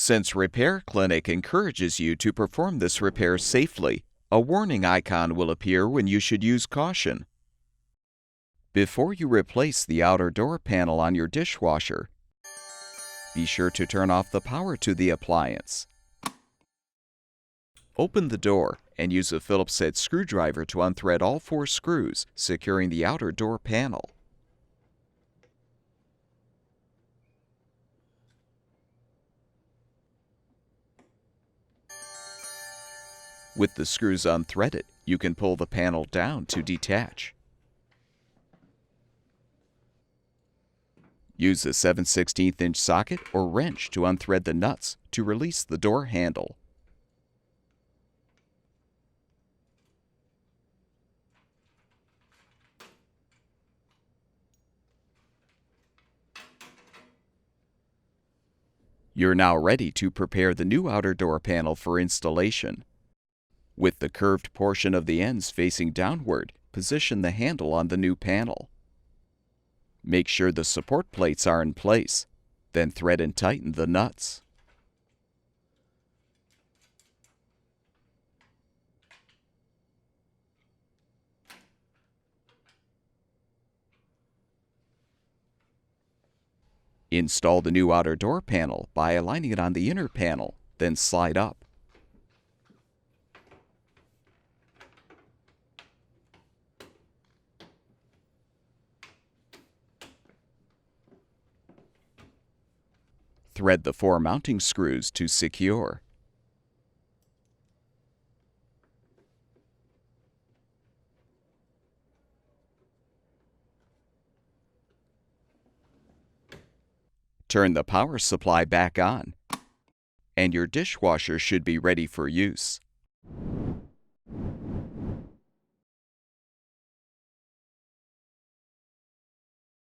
Since Repair Clinic encourages you to perform this repair safely, a warning icon will appear when you should use caution. Before you replace the outer door panel on your dishwasher, be sure to turn off the power to the appliance. Open the door and use a Phillips-head screwdriver to unthread all 4 screws, securing the outer door panel. With the screws unthreaded, you can pull the panel down to detach. Use a 7/16" socket or wrench to unthread the nuts to release the door handle. You're now ready to prepare the new outer door panel for installation. With the curved portion of the ends facing downward, position the handle on the new panel. Make sure the support plates are in place, then thread and tighten the nuts. Install the new outer door panel by aligning it on the inner panel, then slide up. Thread the 4 mounting screws to secure. Turn the power supply back on, and your dishwasher should be ready for use.